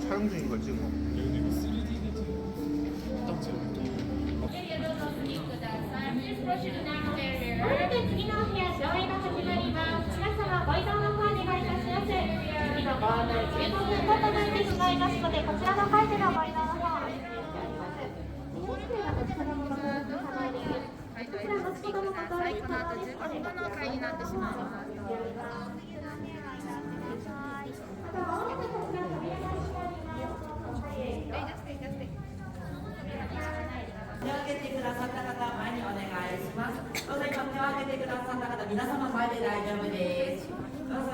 촬영 중인 거지 뭐. 여기 이거 3D겠지. 딱 찍어. まもなく次のお部屋上映が始まります。皆様ご移動の方お願いいたします。次のご案内15分後となってしまいますので、こちらの階でのご移動の方お願いしております。2名がお近くのご搭乗様です。こちら後ほどのご搭乗様ですので、こちらの階になってしまいます。またまもなくこちら扉が閉まります。手を挙げてくださった方、前にお願いします。どうぞ今手を挙げてくださった方、皆様前で大丈夫です。どうぞ。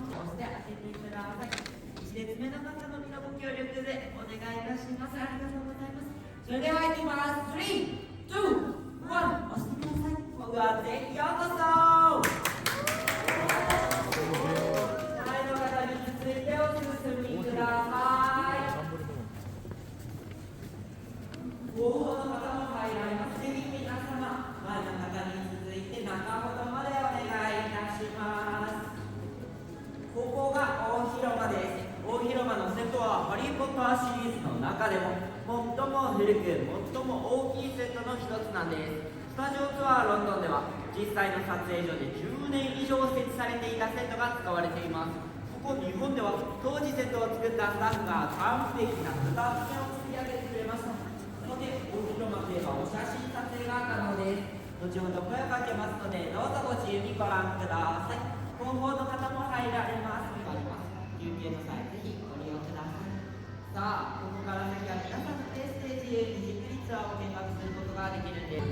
そして開けてください。1列目の方の皆ご協力でお願いいたします。ありがとうございます。それでは行きます。3、2、1、押してください。ホグワーツへようこそ。前の方についてお進みください。後方の方も入られます。ぜひ皆様、前の方に続いて中ほどまでお願いいたします。ここが大広間です。大広間のセットはハリー・ポッターシリーズの中でも最も古く、最も大きいセットの一つなんです。スタジオツアーロンドンでは実際の撮影所で10年以上設置されていたセットが使われています。ここ日本では当時セットを作ったスタッフが完璧な豚付けを作り上げてくれました。ので大広間といえばお写真撮影が可能です。後ほど声をかけますのでどうぞご自由にご覧ください。後方の方も入られます。休憩の際ぜひご利用ください。さあここから先は皆さんのステージへじっくりツアーを見学することができるんです。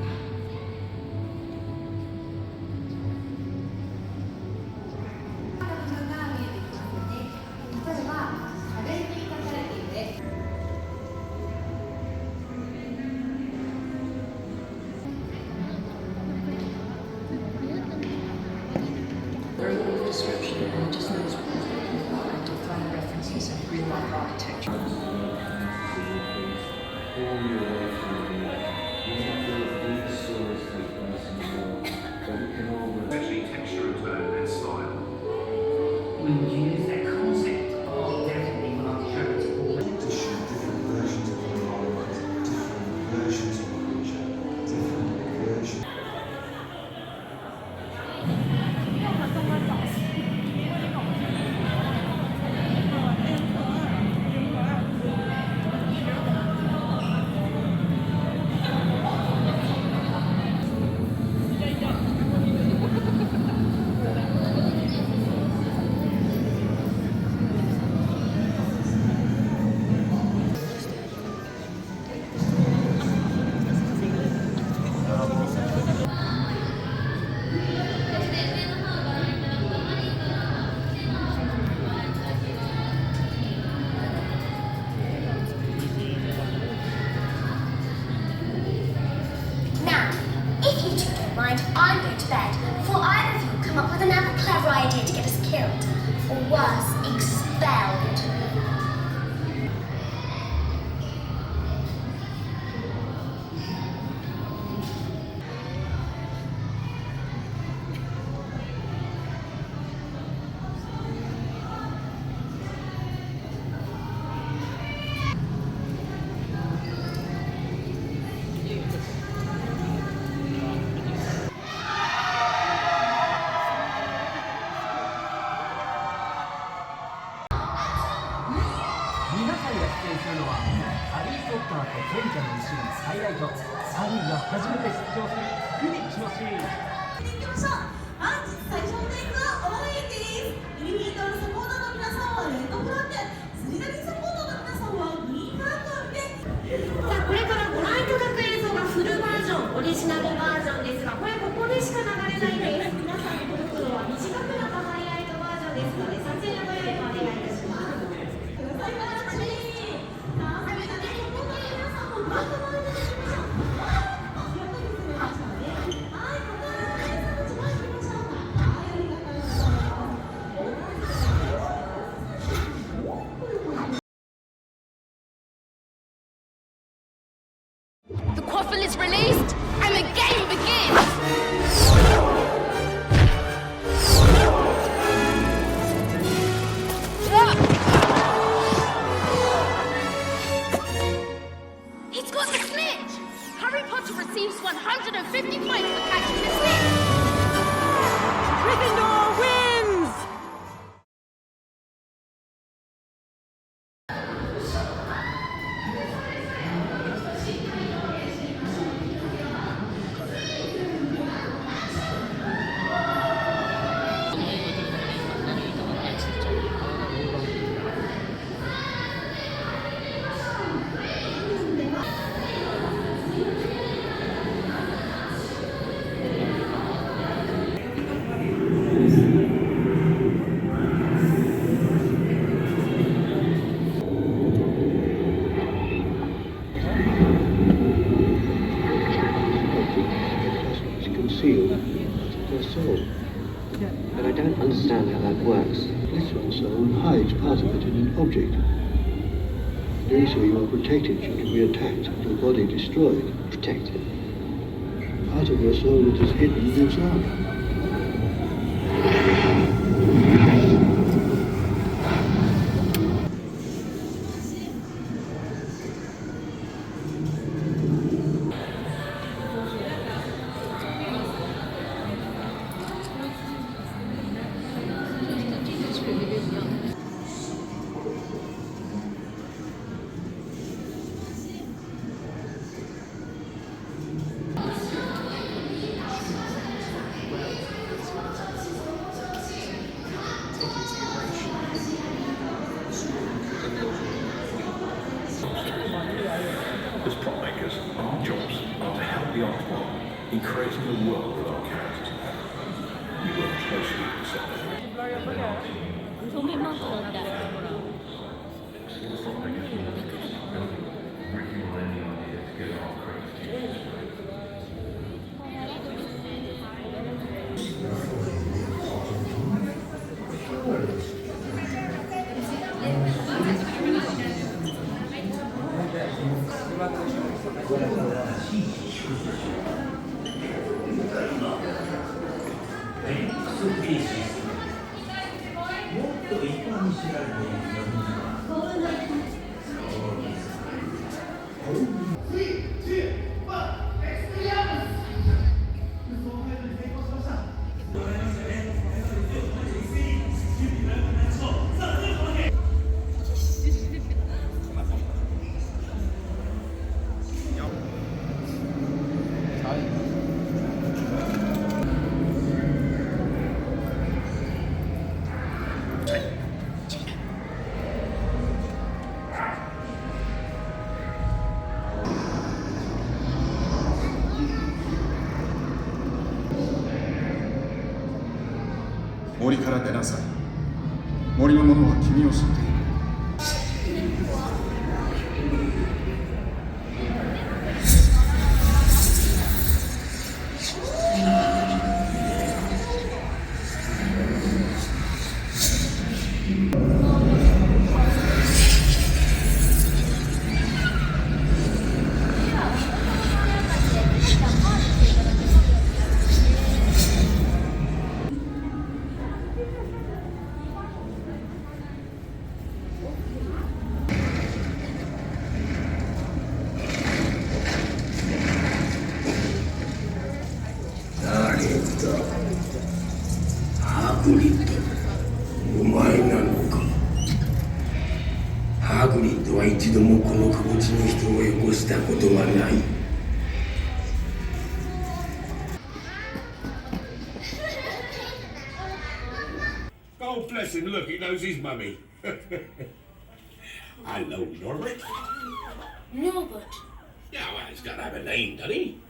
Description and just knows and to find references of real life architecture. Actually, texture and tone and style. We would use that concept of definitely multi-character. Different versions of the model, different versions of the creature, different versions. But I don't understand how that works. Natural soul hides part of it in an object. Doing so, you are protected should you be attacked, your body destroyed. Protected. Part of your soul that is hidden lives on. As prop makers, our jobs are to help the art world in creating the world that our characters have. We work closely with the set森から出なさい。森の者は君を知っている。ハグリッド、お前なのか。ハグリッドは一度もこのくぼ地に人をよこしたことはない。Oh, bless him, look, he knows his mummy. Hello, Norbert. Norbert? Yeah, well, he's got to have a name, doesn't he?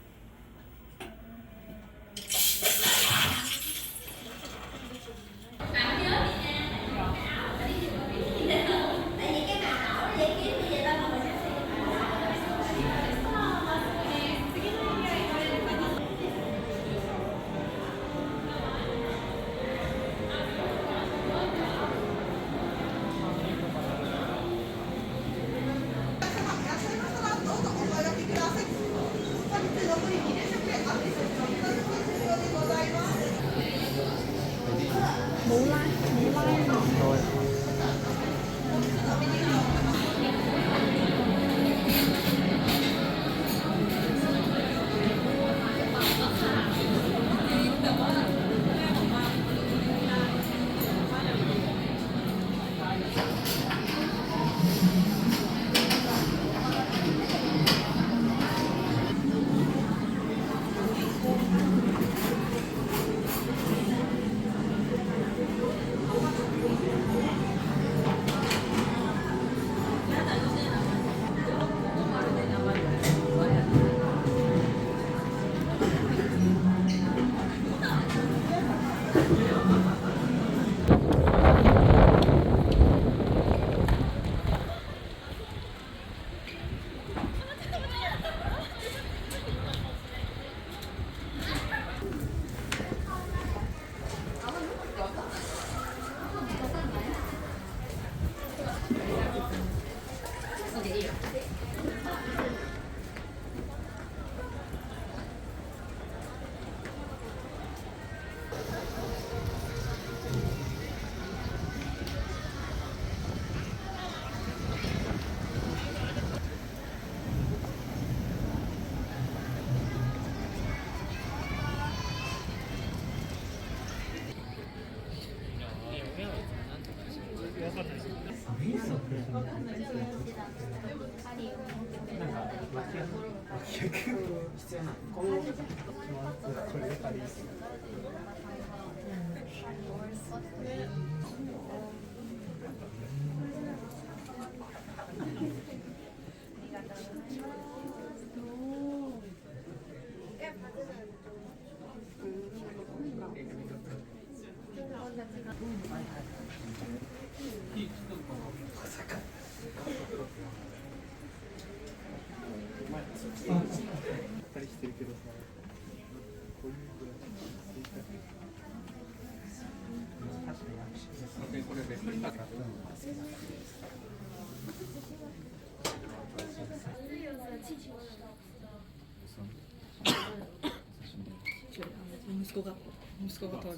息子が通る。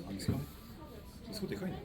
そうでかいね。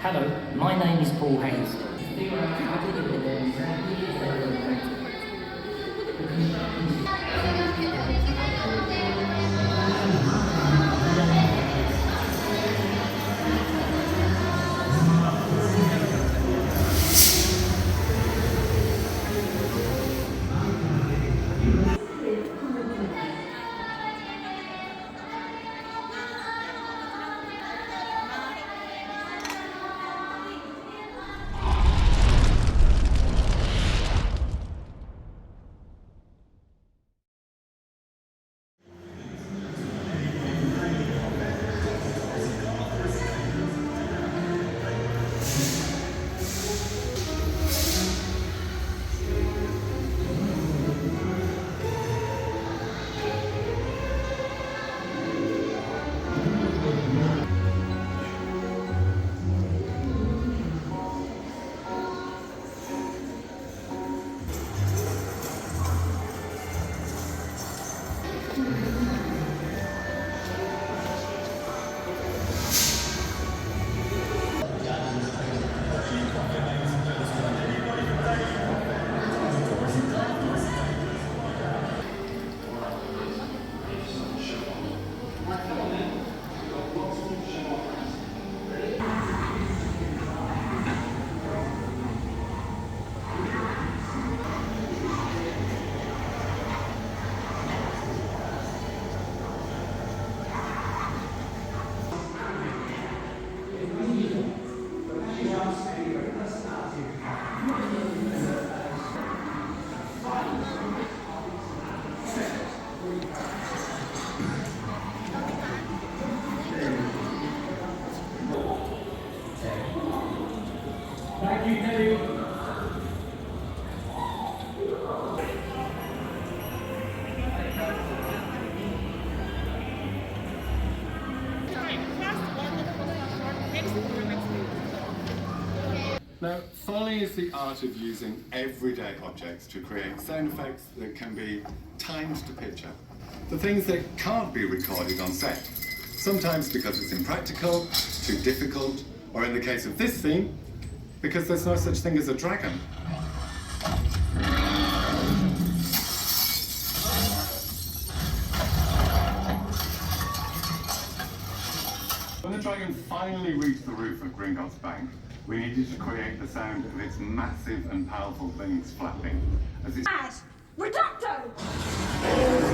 Hello, my name is Paul Hayes. Thank you, Kelly. Now, Foley is the art of using everyday objects to create sound effects that can be timed to picture. The things that can't be recorded on set. Sometimes because it's impractical, too difficult, or in the case of this scene, because there's no such thing as a dragon. When the dragon finally reached the roof of Gringotts Bank, we needed to create the sound of its massive and powerful wings flapping as it... Reducto!